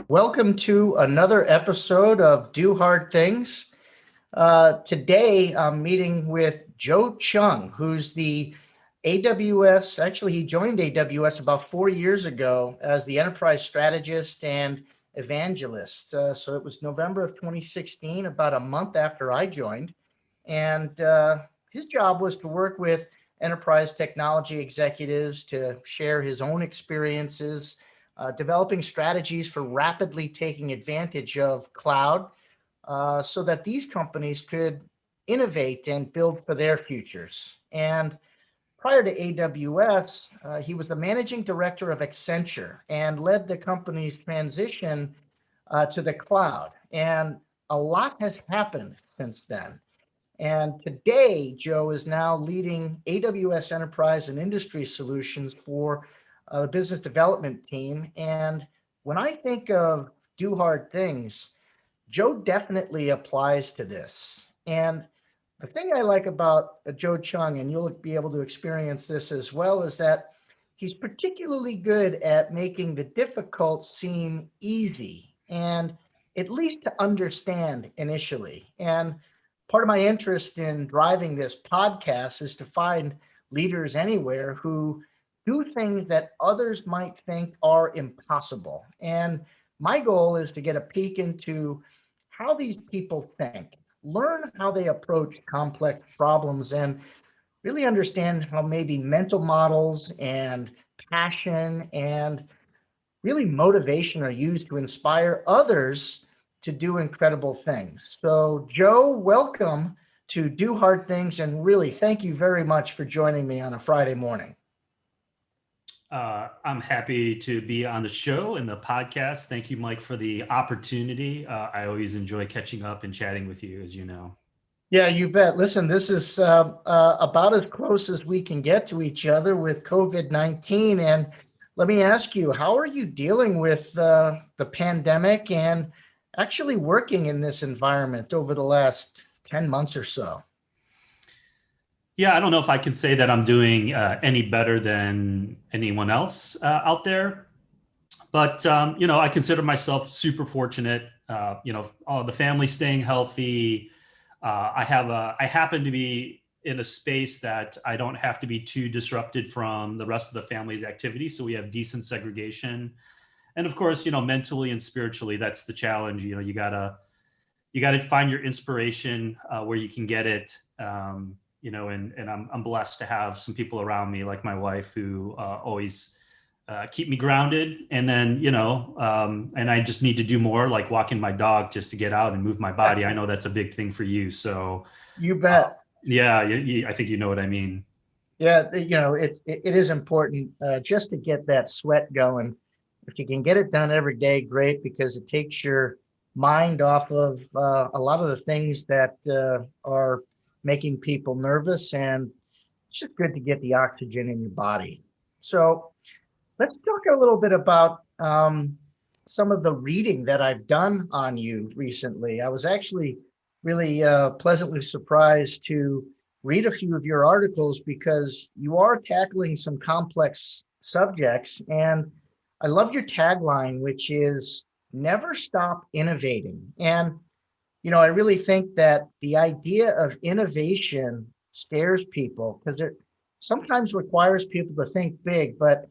Welcome to another episode of Do Hard Things. Today, I'm meeting with Joe Chung, who's the AWS. Actually, he joined AWS about 4 years ago as the enterprise strategist and evangelist. So it was November of 2016, about a month after I joined. And his job was to work with enterprise technology executives to share his own experiences, developing strategies for rapidly taking advantage of cloud so that these companies could innovate and build for their futures. And prior to AWS, he was the managing director of Accenture and led the company's transition to the cloud. And a lot has happened since then. And today, Joe is now leading AWS Enterprise and Industry Solutions for the business development team. And when I think of do hard things, Joe definitely applies to this. And the thing I like about Joe Chung, and you'll be able to experience this as well, is that he's particularly good at making the difficult seem easy and at least to understand initially. And part of my interest in driving this podcast is to find leaders anywhere who do things that others might think are impossible. And my goal is to get a peek into how these people think, learn how they approach complex problems, and really understand how maybe mental models and passion and really motivation are used to inspire others to do incredible things. So, Joe, welcome to Do Hard Things, and really thank you very much for joining me on a Friday morning. I'm happy to be on the show and the podcast. Thank you, Mike, for the opportunity. I always enjoy catching up and chatting with you, as you know. Yeah, you bet. Listen, this is about as close as we can get to each other with COVID-19. And let me ask you, how are you dealing with the pandemic and actually working in this environment over the last 10 months or so? Yeah, I don't know if I can say that I'm doing any better than anyone else out there, but I consider myself super fortunate. All the family staying healthy. I happen to be in a space that I don't have to be too disrupted from the rest of the family's activities. So we have decent segregation. And of course, mentally and spiritually, that's the challenge. You gotta find your inspiration where you can get it. And I'm blessed to have some people around me, like my wife, who always keep me grounded. And then, and I just need to do more, like walking my dog just to get out and move my body. I know that's a big thing for you. So, You uh, bet. yeah, I think you know what I mean. Yeah, it is important just to get that sweat going. If you can get it done every day, great, because it takes your mind off of a lot of the things that are making people nervous, and it's just good to get the oxygen in your body. So let's talk a little bit about some of the reading that I've done on you recently. I was actually really pleasantly surprised to read a few of your articles because you are tackling some complex subjects. And I love your tagline, which is never stop innovating. And, I really think that the idea of innovation scares people because it sometimes requires people to think big. But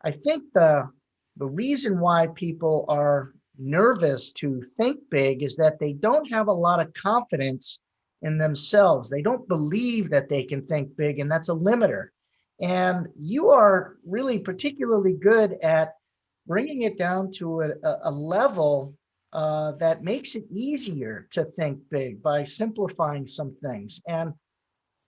I think the reason why people are nervous to think big is that they don't have a lot of confidence in themselves. They don't believe that they can think big, and that's a limiter. And you are really particularly good at bringing it down to a level that makes it easier to think big by simplifying some things. And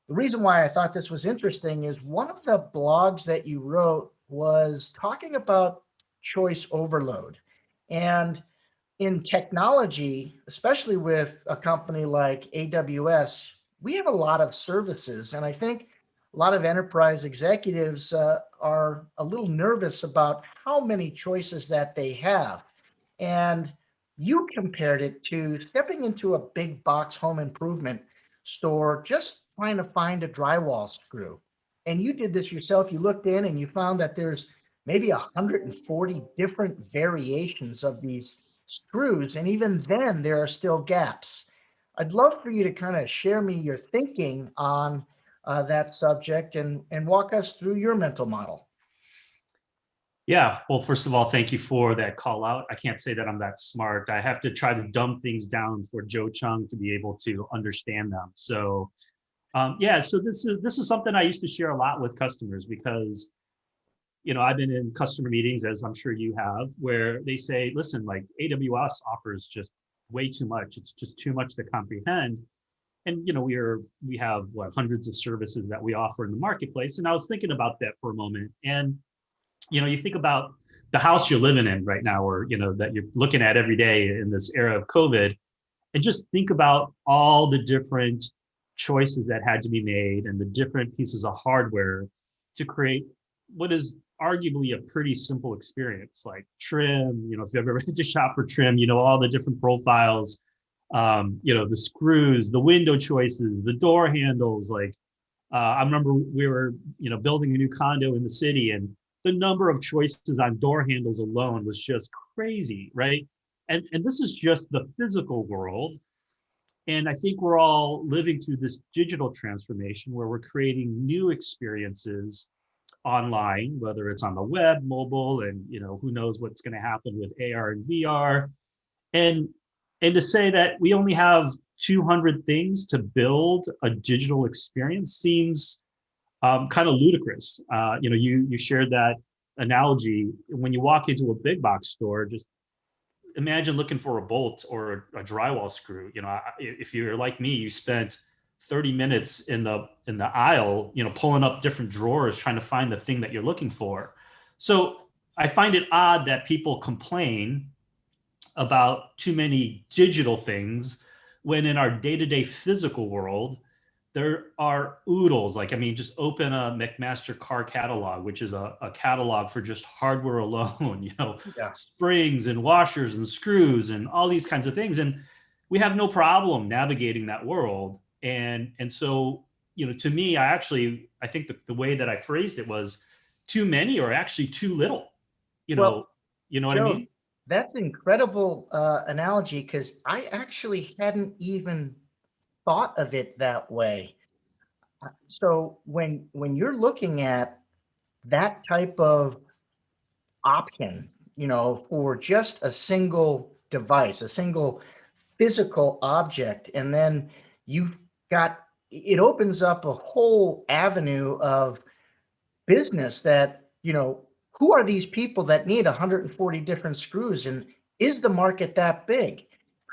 the reason why I thought this was interesting is one of the blogs that you wrote was talking about choice overload. And in technology, especially with a company like AWS, we have a lot of services. And I think a lot of enterprise executives are a little nervous about how many choices that they have. And you compared it to stepping into a big box home improvement store, just trying to find a drywall screw. And you did this yourself. You looked in and you found that there's maybe 140 different variations of these screws, and even then there are still gaps. I'd love for you to kind of share me your thinking on that subject and walk us through your mental model. Yeah. Well, first of all, thank you for that call out. I can't say that I'm that smart. I have to try to dumb things down for Joe Chung to be able to understand them. So, yeah. So this is something I used to share a lot with customers because I've been in customer meetings, as I'm sure you have, where they say, listen, like AWS offers just way too much. It's just too much to comprehend. And we have what hundreds of services that we offer in the marketplace. And I was thinking about that for a moment. And you think about the house you're living in right now, or that you're looking at every day in this era of COVID, and just think about all the different choices that had to be made and the different pieces of hardware to create what is arguably a pretty simple experience, like trim. If you've ever been to shop for trim, all the different profiles, the screws, the window choices, the door handles. Like I remember we were, building a new condo in the city, and the number of choices on door handles alone was just crazy, right? And this is just the physical world. And I think we're all living through this digital transformation where we're creating new experiences online, whether it's on the web, mobile, and who knows what's going to happen with AR and VR. And and to say that we only have 200 things to build a digital experience seems kind of ludicrous. You shared that analogy. When you walk into a big box store, just imagine looking for a bolt or a drywall screw. If you're like me, you spent 30 minutes in the aisle, pulling up different drawers trying to find the thing that you're looking for. So I find it odd that people complain about too many digital things when in our day-to-day physical world there are oodles. Like, I mean, just open a McMaster car catalog, which is a catalog for just hardware alone, Yeah. springs and washers and screws and all these kinds of things. And we have no problem navigating that world. And so, to me, I think the way that I phrased it was too many or actually too little, Well, you know what I Joe, mean? that's incredible analogy, because I actually hadn't even thought of it that way. So when you're looking at that type of option, for just a single device, a single physical object, and then you've got it opens up a whole avenue of business that, who are these people that need 140 different screws, and is the market that big?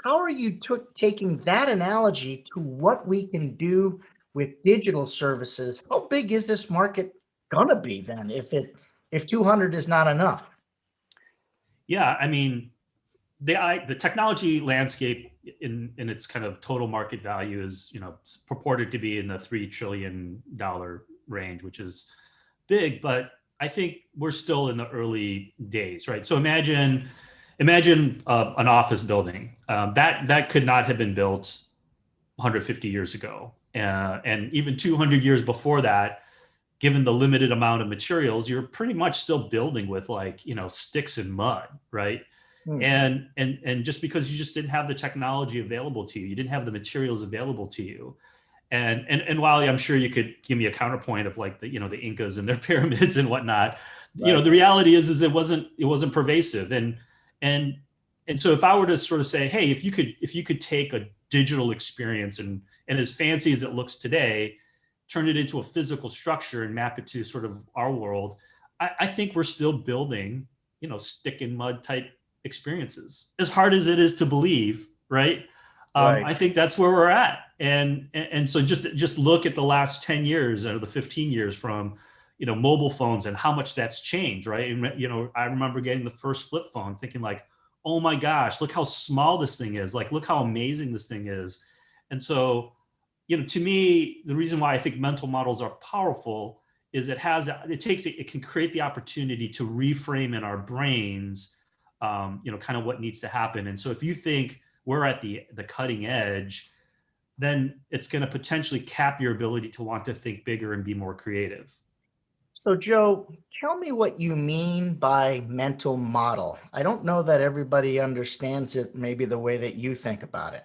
How are you taking that analogy to what we can do with digital services? How big is this market gonna be then if 200 is not enough? Yeah, I mean, the technology landscape in its kind of total market value is purported to be in the $3 trillion range, which is big, but I think we're still in the early days, right? So imagine an office building that could not have been built 150 years ago, and even 200 years before that. Given the limited amount of materials, you're pretty much still building with sticks and mud, right? Hmm. And just because you just didn't have the technology available to you, you didn't have the materials available to you. And while I'm sure you could give me a counterpoint of like the Incas and their pyramids and whatnot, Right. the reality is it wasn't pervasive. And so if I were to sort of say, hey, if you could take a digital experience and as fancy as it looks today, turn it into a physical structure and map it to sort of our world, I think we're still building, stick and mud type experiences, as hard as it is to believe, right? Right. I think that's where we're at. And so just look at the last 10 years or the 15 years from, mobile phones and how much that's changed, right? And, I remember getting the first flip phone thinking like, oh my gosh, look how small this thing is. Like, look how amazing this thing is. And so, to me, the reason why I think mental models are powerful is it can create the opportunity to reframe in our brains, kind of what needs to happen. And so if you think we're at the cutting edge, then it's going to potentially cap your ability to want to think bigger and be more creative. So, Joe, tell me what you mean by mental model. I don't know that everybody understands it maybe the way that you think about it.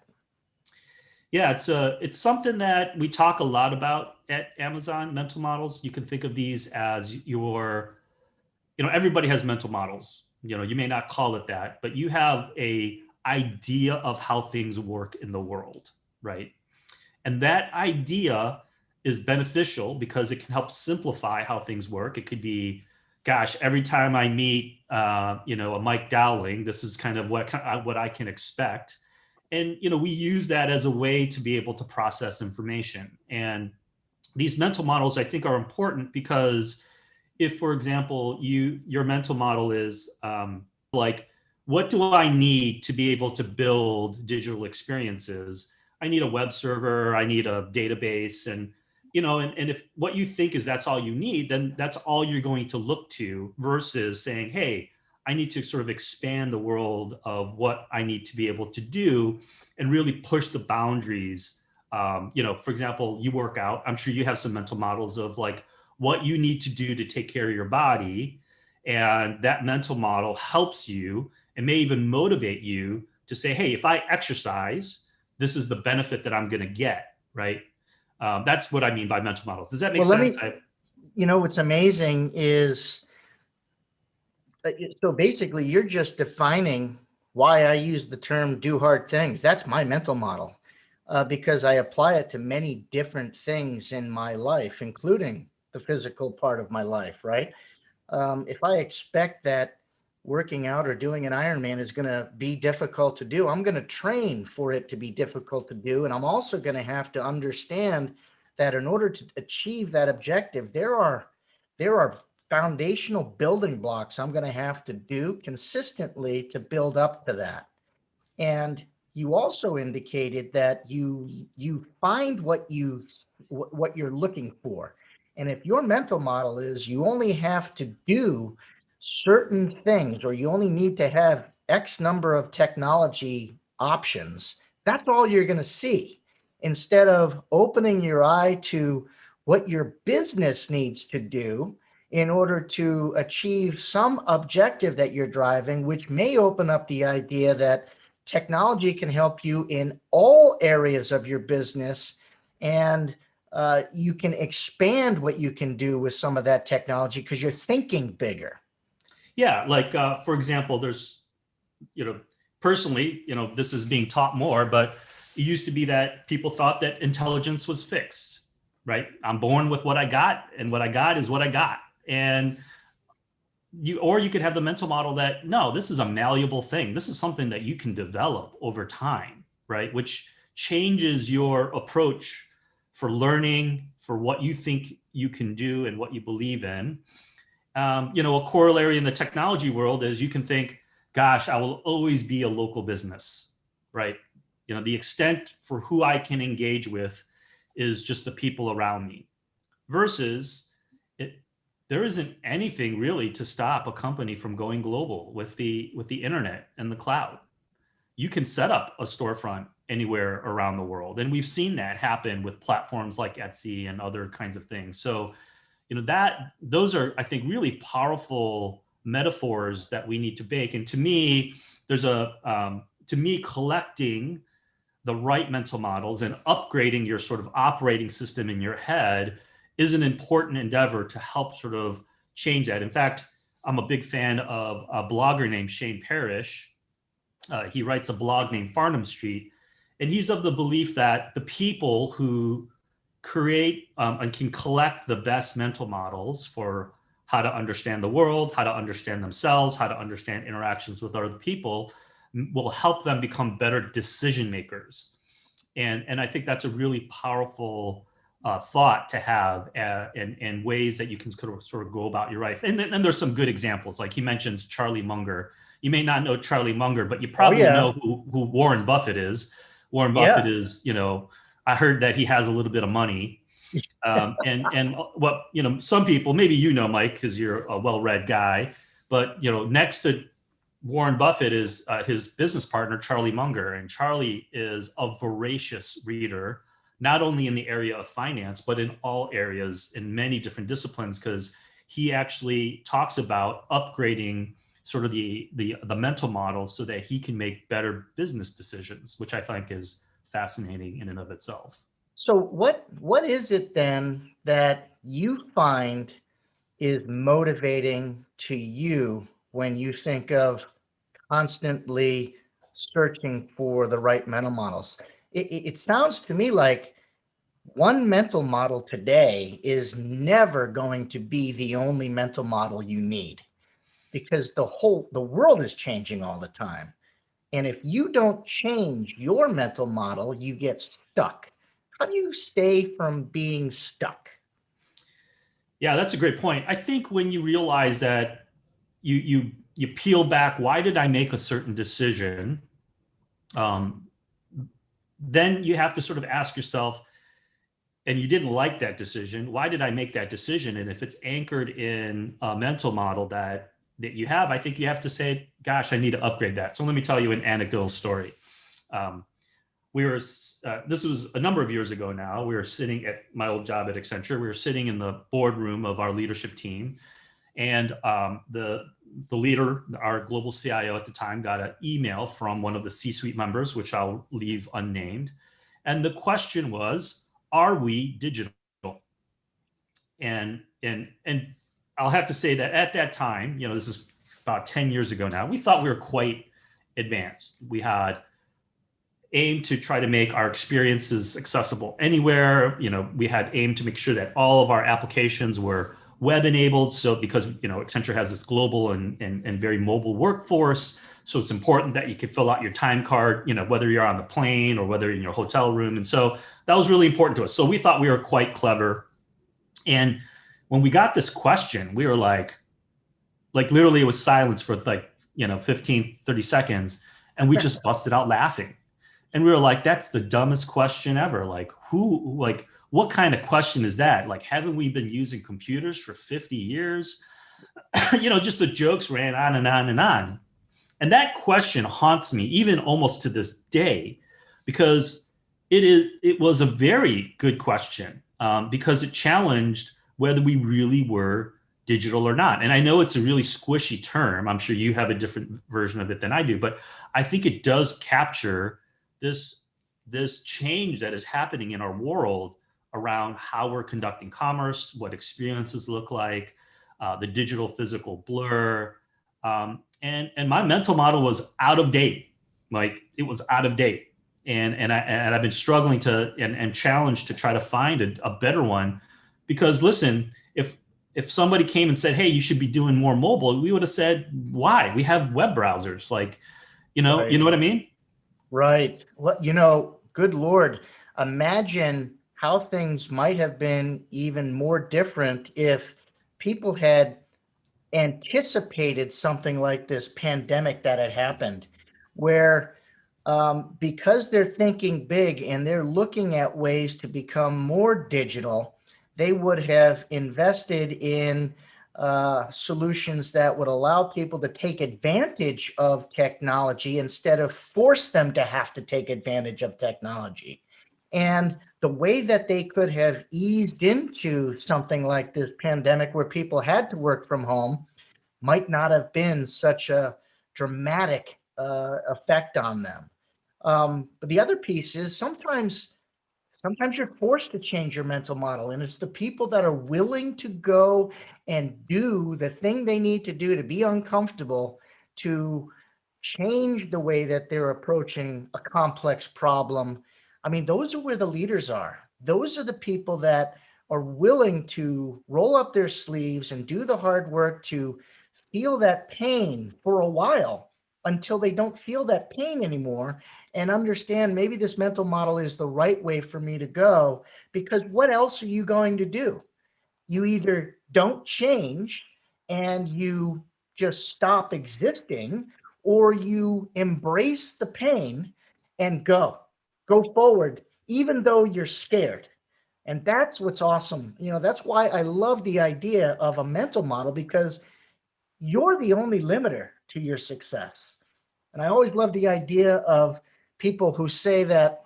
Yeah, it's something that we talk a lot about at Amazon. Mental models. You can think of these as your, everybody has mental models. You may not call it that, but you have a idea of how things work in the world, right? And that idea is beneficial because it can help simplify how things work. It could be, gosh, every time I meet, a Mike Dowling, this is kind of what I can expect. And we use that as a way to be able to process information. And these mental models, I think, are important because if, for example, your mental model is like, what do I need to be able to build digital experiences? I need a web server, I need a database, and if what you think is that's all you need, then that's all you're going to look to versus saying, hey, I need to sort of expand the world of what I need to be able to do and really push the boundaries. For example, you work out. I'm sure you have some mental models of like what you need to do to take care of your body. And that mental model helps you and may even motivate you to say, hey, if I exercise, this is the benefit that I'm going to get, right? That's what I mean by mental models. Does that make Well, let sense? me, what's amazing is, so basically you're just defining why I use the term do hard things. That's my mental model, because I apply it to many different things in my life, including the physical part of my life, right? If I expect that working out or doing an Ironman is going to be difficult to do, I'm going to train for it to be difficult to do. And I'm also going to have to understand that in order to achieve that objective, there are foundational building blocks I'm going to have to do consistently to build up to that. And you also indicated that you find what you're looking for. And if your mental model is you only have to do certain things or you only need to have X number of technology options, that's all you're going to see. Instead of opening your eye to what your business needs to do in order to achieve some objective that you're driving, which may open up the idea that technology can help you in all areas of your business, and you can expand what you can do with some of that technology because you're thinking bigger. Yeah, like for example, there's, you know, personally, this is being taught more, but it used to be that people thought that intelligence was fixed, right? I'm born with what I got, and what I got is what I got. And you could have the mental model that no, this is a malleable thing. This is something that you can develop over time, right? Which changes your approach for learning, for what you think you can do and what you believe in. A corollary in the technology world is you can think, gosh, I will always be a local business, right? The extent for who I can engage with is just the people around me versus there isn't anything really to stop a company from going global with the internet and the cloud. You can set up a storefront anywhere around the world, and we've seen that happen with platforms like Etsy and other kinds of things. So that those are, I think, really powerful metaphors that we need to bake. And to me, collecting the right mental models and upgrading your sort of operating system in your head is an important endeavor to help sort of change that. In fact, I'm a big fan of a blogger named Shane Parrish. He writes a blog named Farnham Street, and he's of the belief that the people who create and can collect the best mental models for how to understand the world, how to understand themselves, how to understand interactions with other people will help them become better decision makers. And I think that's a really powerful thought to have, and ways that you can sort of go about your life. And there's some good examples. Like he mentions Charlie Munger. You may not know Charlie Munger, but you probably know who Warren Buffett is. Warren Buffett is, I heard that he has a little bit of money. And what, some people, maybe Mike, because you're a well-read guy, but, next to Warren Buffett is his business partner, Charlie Munger. And Charlie is a voracious reader, not only in the area of finance, but in all areas, in many different disciplines, because he actually talks about upgrading sort of the mental model so that he can make better business decisions, which I think is fascinating in and of itself. So what is it then that you find is motivating to you when you think of constantly searching for the right mental models? It sounds to me like one mental model today is never going to be the only mental model you need, because the world is changing all the time. And if you don't change your mental model, you get stuck. How do you stay from being stuck? Yeah, that's a great point. I think when you realize that you peel back, why did I make a certain decision? Um, then you have to sort of ask yourself, and you didn't like that decision, why did I make that decision? And if it's anchored in a mental model that you have, I think you have to say, gosh, I need to upgrade that. So let me tell you an anecdotal story. Um, this was a number of years ago now. We were sitting at my old job at Accenture. We were sitting in the boardroom of our leadership team, and the leader, our global CIO at the time, got an email from one of the C-suite members, which I'll leave unnamed. And the question was, are we digital? And I'll have to say that at that time, this is about 10 years ago now, we thought we were quite advanced. We had aimed to try to make our experiences accessible anywhere. We had aimed to make sure that all of our applications were web enabled. So because, Accenture has this global and very mobile workforce. So it's important that you can fill out your time card, whether you're on the plane or whether you're in your hotel room. And so that was really important to us. So we thought we were quite clever. And when we got this question, we were like literally it was silence for 15, 30 seconds. And we just busted out laughing. And we were like, that's the dumbest question ever. What kind of question is that? Haven't we been using computers for 50 years? Just the jokes ran on and on and on. And that question haunts me even almost to this day, because it was a very good question, because it challenged whether we really were digital or not. And I know it's a really squishy term. I'm sure you have a different version of it than I do, but I think it does capture this change that is happening in our world around how we're conducting commerce, what experiences look like, the digital physical blur. And my mental model was out of date. It was out of date. And I've been struggling and challenged to try to find a better one, because listen, if somebody came and said, hey, you should be doing more mobile, we would have said, why? We have web browsers. Right. You know what I mean? Right. Well, good Lord, imagine how things might have been even more different if people had anticipated something like this pandemic that had happened, where because they're thinking big and they're looking at ways to become more digital, they would have invested in solutions that would allow people to take advantage of technology instead of force them to have to take advantage of technology. And the way that they could have eased into something like this pandemic where people had to work from home might not have been such a dramatic effect on them. But the other piece is sometimes you're forced to change your mental model, and it's the people that are willing to go and do the thing they need to do to be uncomfortable, to change the way that they're approaching a complex problem. I mean, those are where the leaders are. Those are the people that are willing to roll up their sleeves and do the hard work to feel that pain for a while until they don't feel that pain anymore, and understand maybe this mental model is the right way for me to go. Because what else are you going to do? You either don't change and you just stop existing, or you embrace the pain and go forward, even though you're scared. And that's what's awesome. That's why I love the idea of a mental model, because you're the only limiter to your success. And I always love the idea of people who say that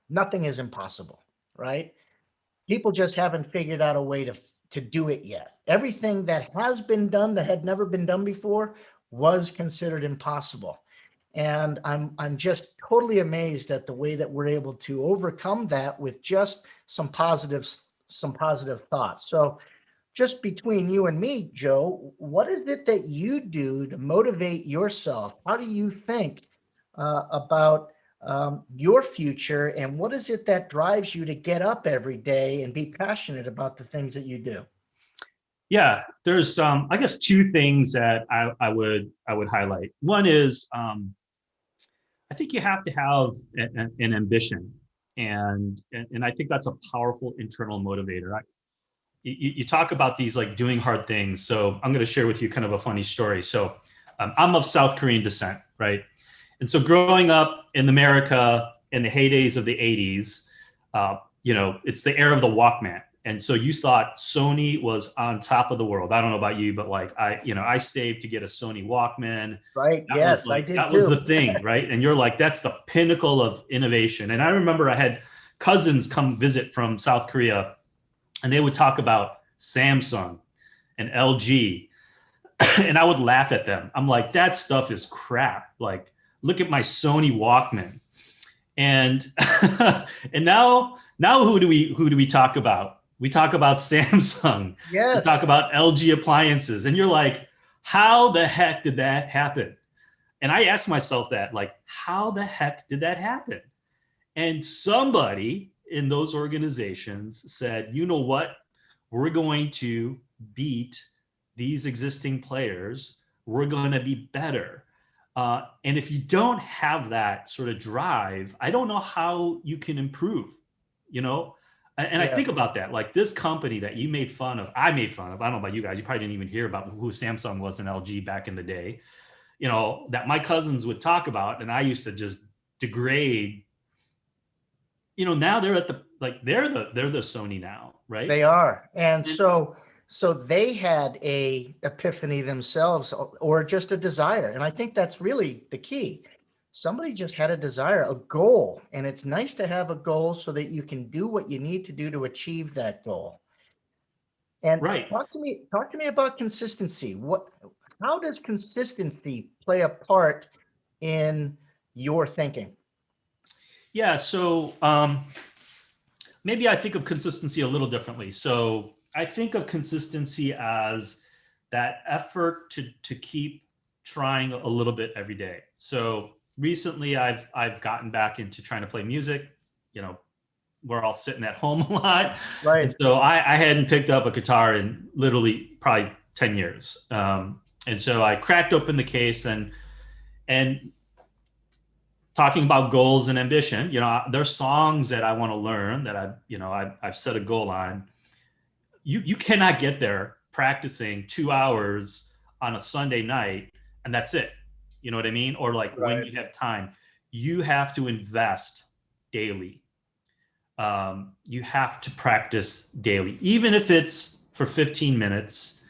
nothing is impossible, right? People just haven't figured out a way to do it yet. Everything that has been done that had never been done before was considered impossible. And I'm just totally amazed at the way that we're able to overcome that with just some positive thoughts. So just between you and me, Joe, what is it that you do to motivate yourself? How do you think about your future, and what is it that drives you to get up every day and be passionate about the things that you do? Yeah, there's I guess two things that I would highlight. One is I think you have to have an ambition, and I think that's a powerful internal motivator. You talk about these like doing hard things, so I'm going to share with you kind of a funny story. So I'm of South Korean descent, right? And so growing up in America in the heydays of the 80s, it's the era of the Walkman. And so you thought Sony was on top of the world. I don't know about you, but like I saved to get a Sony Walkman. Right. That was Yes, I like, did that was too. the thing, right? And you're like, that's the pinnacle of innovation. And I remember I had cousins come visit from South Korea, and they would talk about Samsung and LG, and I would laugh at them. I'm like, that stuff is crap. Like, look at my Sony Walkman. And and now who do we talk about? We talk about Samsung. Yes. We talk about LG appliances. And you're like, how the heck did that happen? And I asked myself that, like, how the heck did that happen? And somebody in those organizations said, you know what? We're going to beat these existing players. We're going to be better. And if you don't have that sort of drive, I don't know how you can improve, you know? And I think about that, like this company that you made fun of, I made fun of, I don't know about you guys, you probably didn't even hear about who Samsung was and LG back in the day, that my cousins would talk about, and I used to just degrade. Now they're at they're the Sony now, right? They are. And so they had a epiphany themselves, or just a desire. And I think that's really the key. Somebody just had a desire, a goal, and it's nice to have a goal so that you can do what you need to do to achieve that goal. And right. Talk to me about consistency. How does consistency play a part in your thinking? Yeah, so maybe I think of consistency a little differently. So I think of consistency as that effort to keep trying a little bit every day. So recently I've gotten back into trying to play music. We're all sitting at home a lot. Right. And so I hadn't picked up a guitar in literally probably 10 years. And so I cracked open the case and talking about goals and ambition, there's songs that I want to learn that I've set a goal on. You cannot get there practicing 2 hours on a Sunday night and that's it. You know what I mean? Or like when you have time, you have to invest daily. You have to practice daily, even if it's for 15 minutes,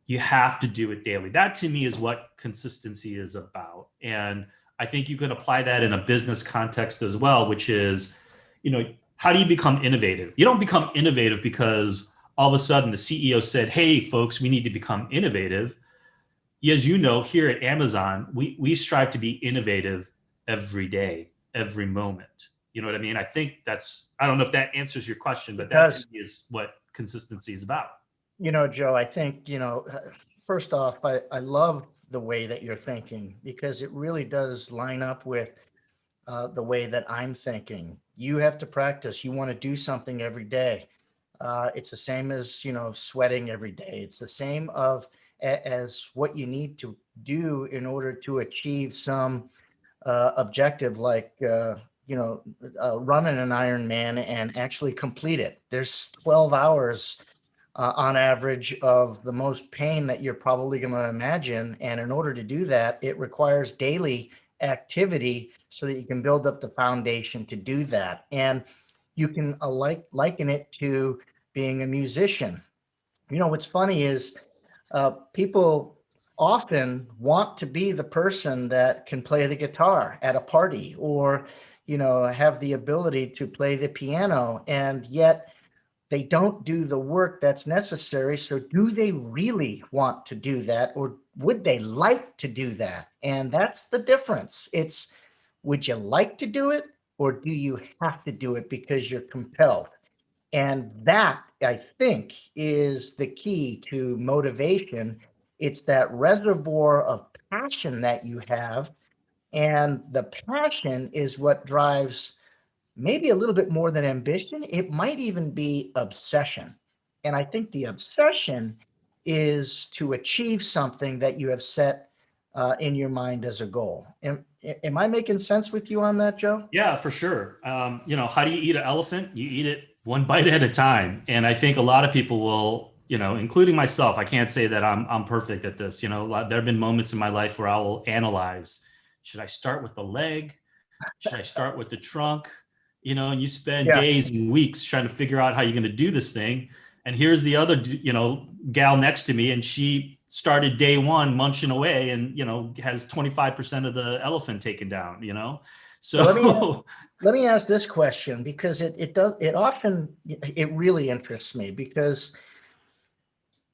you have to do it daily. That to me is what consistency is about. And I think you can apply that in a business context as well, which is, how do you become innovative? You don't become innovative because all of a sudden the CEO said, hey, folks, we need to become innovative. As you know, here at Amazon, we strive to be innovative every day, every moment. You know what I mean? I think I don't know if that answers your question, but that to me is what consistency is about. Joe, I think, first off, I love the way that you're thinking, because it really does line up with the way that I'm thinking. You have to practice. You want to do something every day. It's the same as, sweating every day. It's the same as what you need to do in order to achieve some objective, like, running an Ironman and actually complete it. There's 12 hours on average of the most pain that you're probably going to imagine. And in order to do that, it requires daily activity so that you can build up the foundation to do that. And you can liken it to being a musician. What's funny is people often want to be the person that can play the guitar at a party, or, have the ability to play the piano. And yet they don't do the work that's necessary. So do they really want to do that, or would they like to do that? And that's the difference. It's, would you like to do it, or do you have to do it because you're compelled? And that, I think, is the key to motivation. It's that reservoir of passion that you have. And the passion is what drives maybe a little bit more than ambition. It might even be obsession. And I think the obsession is to achieve something that you have set in your mind as a goal. Am I making sense with you on that, Joe? Yeah, for sure. How do you eat an elephant? You eat it one bite at a time. And I think a lot of people will, including myself, I can't say that I'm perfect at this. There have been moments in my life where I will analyze, should I start with the leg? Should I start with the trunk? And you spend days and weeks trying to figure out how you're going to do this thing. And here's the other, gal next to me, and she started day one munching away and, has 25% of the elephant taken down, So let me ask this question, because it really interests me, because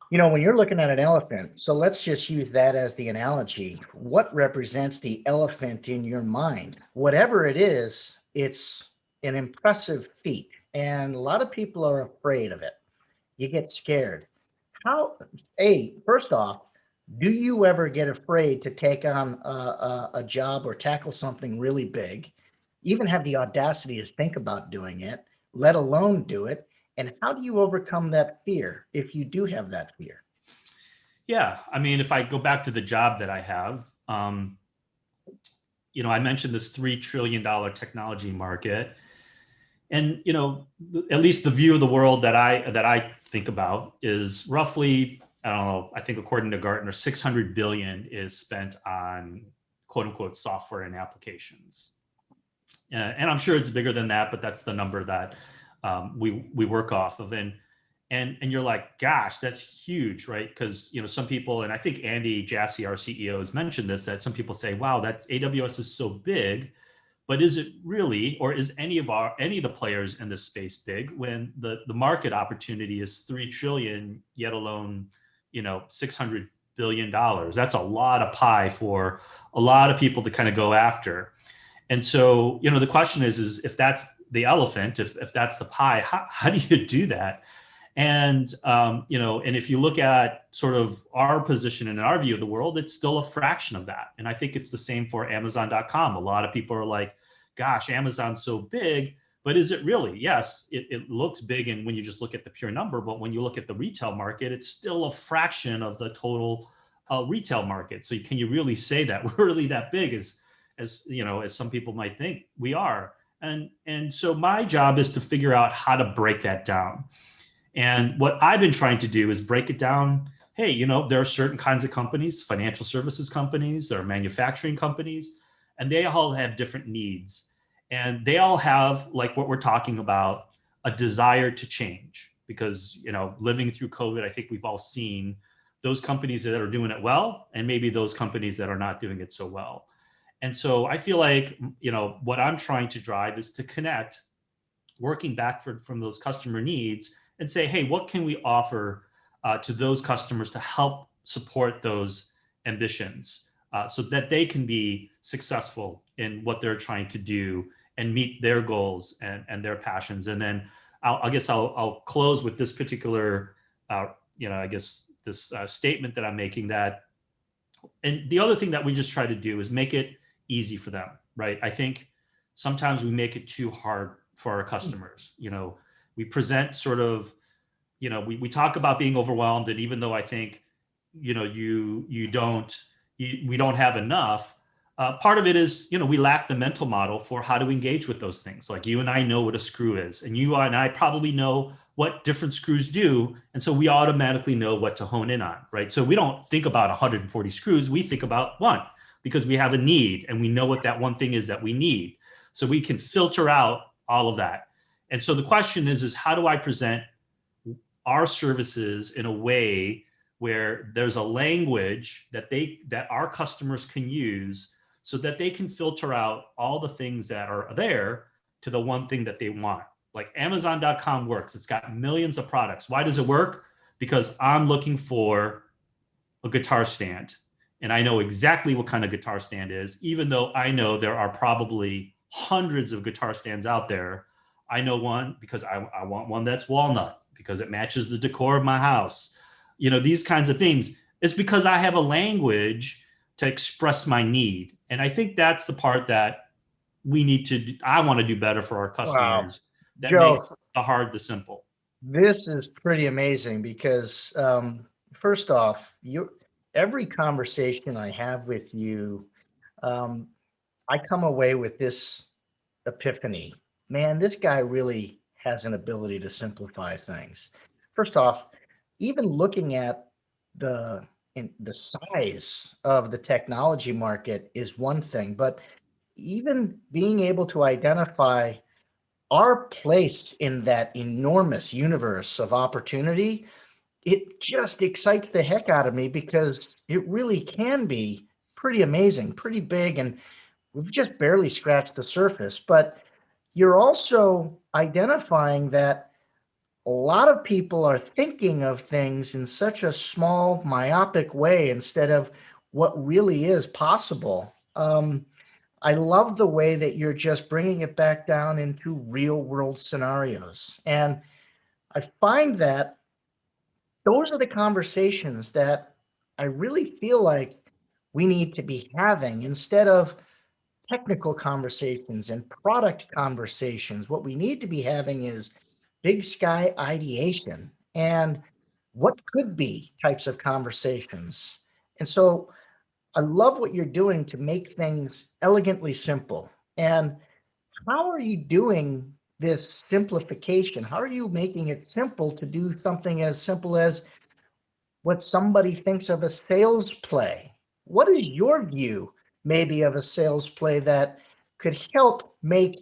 when you're looking at an elephant, so let's just use that as the analogy. What represents the elephant in your mind? Whatever it is, it's an impressive feat. And a lot of people are afraid of it. You get scared. First off, do you ever get afraid to take on a job or tackle something really big, even have the audacity to think about doing it, let alone do it? And how do you overcome that fear if you do have that fear? Yeah, I mean, if I go back to the job that I have, I mentioned this $3 trillion technology market. And, at least the view of the world that I think about is roughly, I don't know, I think according to Gartner, 600 billion is spent on quote unquote software and applications. And I'm sure it's bigger than that, but that's the number that we work off of. And you're like, gosh, that's huge, right? Because, some people, and I think Andy Jassy, our CEO, has mentioned this, that some people say, wow, that AWS is so big, but is it really, or is any of the players in this space big when the market opportunity is 3 trillion, yet alone, $600 billion? That's a lot of pie for a lot of people to kind of go after. And so, the question is if that's the elephant, if that's the pie, how do you do that? And, and if you look at sort of our position and our view of the world, it's still a fraction of that. And I think it's the same for Amazon.com. A lot of people are like, gosh, Amazon's so big, but is it really? Yes, it looks big. And when you just look at the pure number, but when you look at the retail market, it's still a fraction of the total retail market. So can you really say that we're really that big as some people might think we are? And so my job is to figure out how to break that down. And what I've been trying to do is break it down. Hey, there are certain kinds of companies, financial services companies, there are manufacturing companies, and they all have different needs. And they all have, like what we're talking about, a desire to change. Because, living through COVID, I think we've all seen those companies that are doing it well, and maybe those companies that are not doing it so well. And so I feel like, what I'm trying to drive is to connect, working back from those customer needs, and say, hey, what can we offer to those customers to help support those ambitions so that they can be successful in what they're trying to do and meet their goals and their passions. And then I'll close with this particular, this statement that I'm making, that, and the other thing that we just try to do is make it easy for them, right? I think sometimes we make it too hard for our customers. We present sort of, we talk about being overwhelmed. And even though I think, we don't have enough, part of it is, we lack the mental model for how to engage with those things. Like you and I know what a screw is, and you and I probably know what different screws do. And so we automatically know what to hone in on, right? So we don't think about 140 screws. We think about one, because we have a need and we know what that one thing is that we need. So we can filter out all of that. And so the question is how do I present our services in a way where there's a language that our customers can use so that they can filter out all the things that are there to the one thing that they want. Like Amazon.com works. It's got millions of products. Why does it work? Because I'm looking for a guitar stand. And I know exactly what kind of guitar stand is, even though I know there are probably hundreds of guitar stands out there. I know one because I want one that's walnut because it matches the decor of my house. These kinds of things. It's because I have a language to express my need. And I think that's the part that I want to do better for our Wow. customers. That Joe, makes the hard the simple. this is pretty amazing because first off, every conversation I have with you, um, I come away with this epiphany. Man, this guy really has an ability to simplify things. First off, even looking at the the size of the technology market is one thing, but even being able to identify our place in that enormous universe of opportunity, it just excites the heck out of me because it really can be pretty amazing, pretty big, and we've just barely scratched the surface. But you're also identifying that a lot of people are thinking of things in such a small, myopic way instead of what really is possible. I love the way that you're just bringing it back down into real world scenarios. And I find that those are the conversations that I really feel like we need to be having instead of technical conversations and product conversations. What we need to be having is big sky ideation and what could be types of conversations. And so I love what you're doing to make things elegantly simple. And how are you doing this simplification? How are you making it simple to do something as simple as what somebody thinks of a sales play? What is your view, maybe, of a sales play that could help make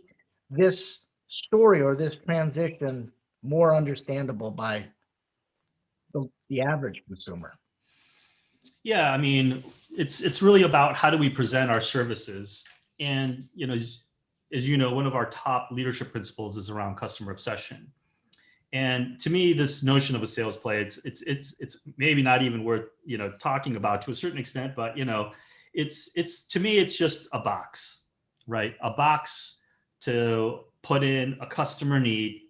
this story or this transition more understandable by the average consumer? Yeah, I mean, it's really about how do we present our services. And as you know, one of our top leadership principles is around customer obsession. And to me, this notion of a sales play, it's maybe not even worth talking about to a certain extent, but it's to me, it's just a box, right? A box to put in a customer need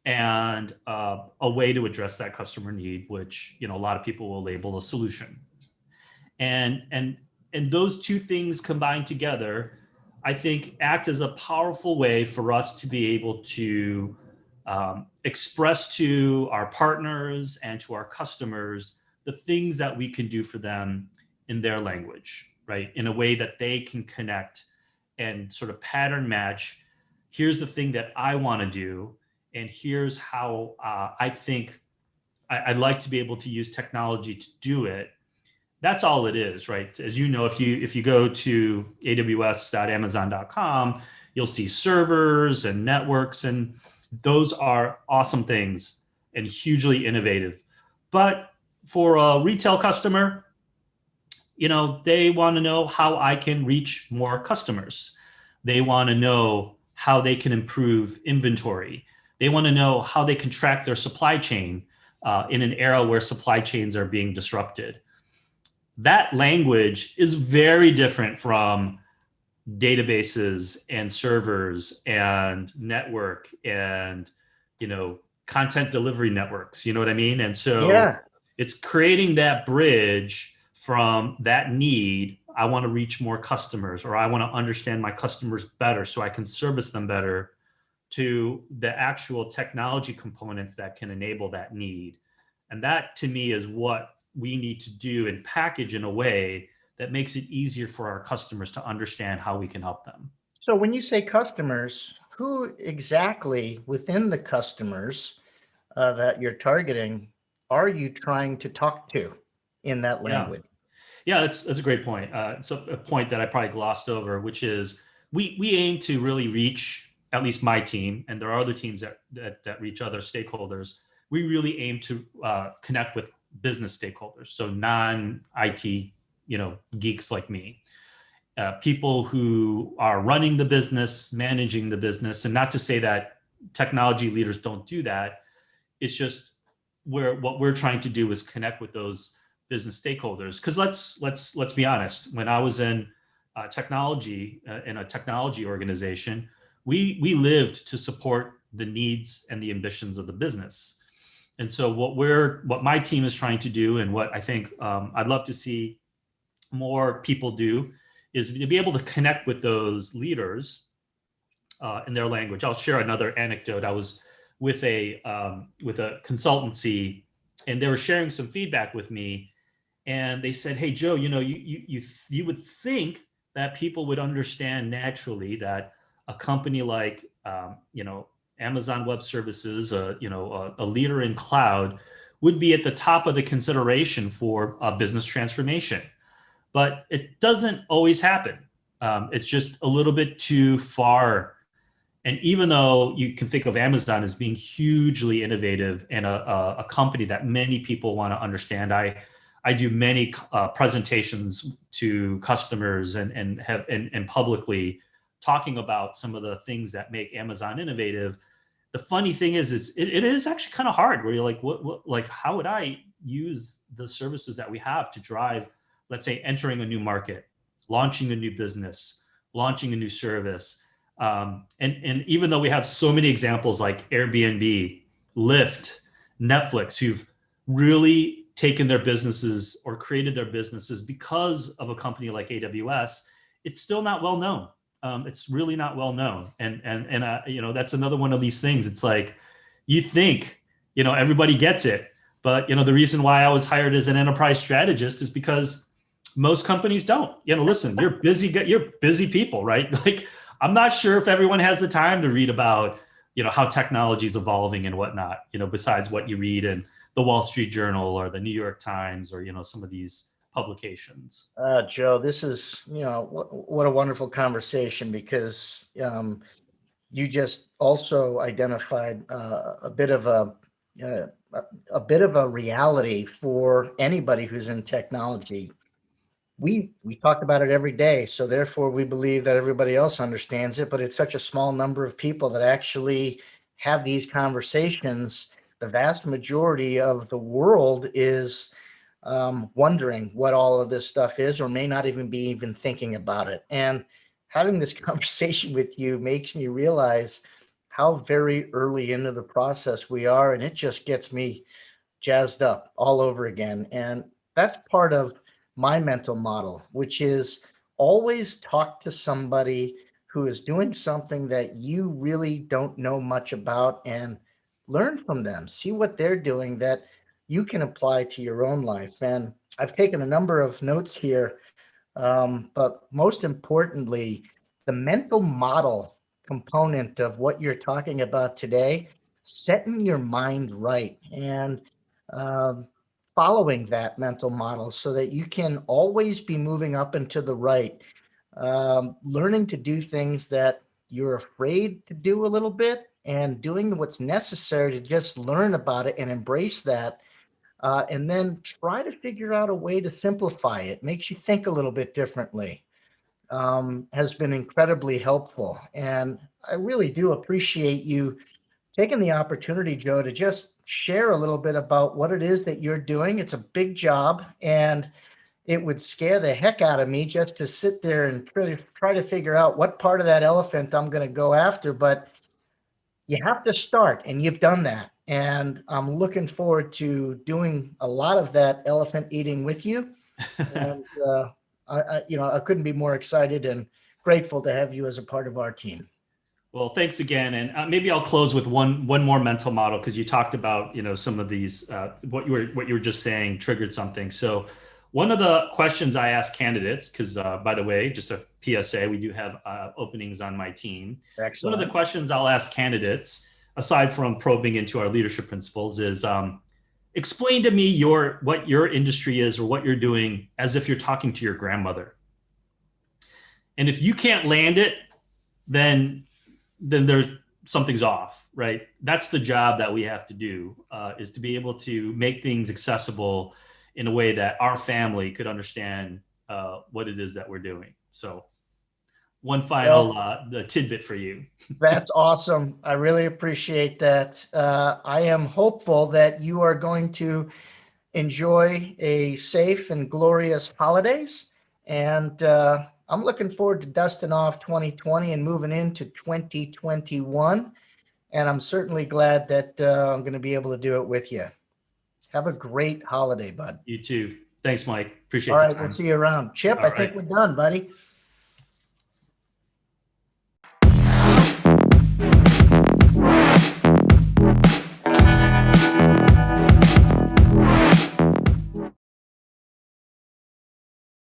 and a way to address that customer need, which a lot of people will label a solution. And those two things combined together, I think, act as a powerful way for us to be able to express to our partners and to our customers the things that we can do for them in their language, right? In a way that they can connect and sort of pattern match. Here's the thing that I want to do, and here's how I think I'd like to be able to use technology to do it. That's all it is, right? As you know, if you go to aws.amazon.com, you'll see servers and networks, and those are awesome things and hugely innovative. But for a retail customer, they want to know how I can reach more customers. They want to know how they can improve inventory. They want to know how they can track their supply chain in an era where supply chains are being disrupted. That language is very different from databases and servers and network and content delivery networks. You know what I mean? And so Yeah. it's creating that bridge from that need. I want to reach more customers, or I want to understand my customers better so I can service them better, to the actual technology components that can enable that need. And that, to me, is what we need to do and package in a way that makes it easier for our customers to understand how we can help them. So when you say customers, who exactly within the customers that you're targeting are you trying to talk to in that Yeah. language? Yeah, that's a great point. It's a point that I probably glossed over, which is we aim to really reach, at least my team, and there are other teams that reach other stakeholders. We really aim to connect with business stakeholders, so non-IT, geeks like me, people who are running the business, managing the business, and not to say that technology leaders don't do that. It's just what we're trying to do is connect with those business stakeholders. Because let's be honest. When I was in technology in a technology organization, we lived to support the needs and the ambitions of the business. And so what my team is trying to do, and what I think I'd love to see more people do, is to be able to connect with those leaders in their language. I'll share another anecdote. I was with a consultancy, and they were sharing some feedback with me, and they said, "Hey, Joe, you would think that people would understand naturally that a company like Amazon Web Services, a leader in cloud, would be at the top of the consideration for a business transformation, but it doesn't always happen. It's just a little bit too far." And even though you can think of Amazon as being hugely innovative and a company that many people want to understand, I do many presentations to customers and publicly talking about some of the things that make Amazon innovative. The funny thing is it is actually kind of hard, where you're like, like, how would I use the services that we have to drive, let's say, entering a new market, launching a new business, launching a new service. And even though we have so many examples like Airbnb, Lyft, Netflix, who've really taken their businesses or created their businesses because of a company like AWS, it's still not well known. It's really not well known. And that's another one of these things. It's like, you think, everybody gets it. But, the reason why I was hired as an enterprise strategist is because most companies don't. Listen, you're busy people, right? Like, I'm not sure if everyone has the time to read about, how technology is evolving and whatnot, besides what you read in the Wall Street Journal or the New York Times or, some of these publications. Joe, this is, what a wonderful conversation, because you just also identified a bit of a reality for anybody who's in technology. We talk about it every day, so therefore we believe that everybody else understands it, but it's such a small number of people that actually have these conversations. The vast majority of the world is wondering what all of this stuff is, or may not even be thinking about it. And having this conversation with you makes me realize how very early into the process we are, and it just gets me jazzed up all over again. And that's part of my mental model, which is always talk to somebody who is doing something that you really don't know much about, and learn from them. See what they're doing that you can apply to your own life. And I've taken a number of notes here, but most importantly, the mental model component of what you're talking about today, setting your mind right, and um, following that mental model so that you can always be moving up and to the right, learning to do things that you're afraid to do a little bit, and doing what's necessary to just learn about it and embrace that, and then try to figure out a way to simplify it. Makes you think a little bit differently. Has been incredibly helpful. And I really do appreciate you taking the opportunity, Joe, to just share a little bit about what it is that you're doing. It's a big job, and it would scare the heck out of me just to sit there and try to figure out what part of that elephant I'm going to go after. But you have to start, and you've done that. And I'm looking forward to doing a lot of that elephant eating with you. And I couldn't be more excited and grateful to have you as a part of our team. Well, thanks again, and maybe I'll close with one more mental model, because you talked about some of these what you were just saying triggered something. So one of the questions I ask candidates, because by the way, just a PSA, we do have openings on my team. Excellent. One of the questions I'll ask candidates, aside from probing into our leadership principles, is explain to me what your industry is or what you're doing as if you're talking to your grandmother. And if you can't land it, then there's something's off, right? That's the job that we have to do, is to be able to make things accessible in a way that our family could understand what it is that we're doing. So one final tidbit for you. That's awesome. I really appreciate that. I am hopeful that you are going to enjoy a safe and glorious holidays. And I'm looking forward to dusting off 2020 and moving into 2021. And I'm certainly glad that I'm going to be able to do it with you. Have a great holiday, bud. You too. Thanks, Mike. Appreciate All the right, time. we'll see you around. Chip, All I think right. we're done, buddy.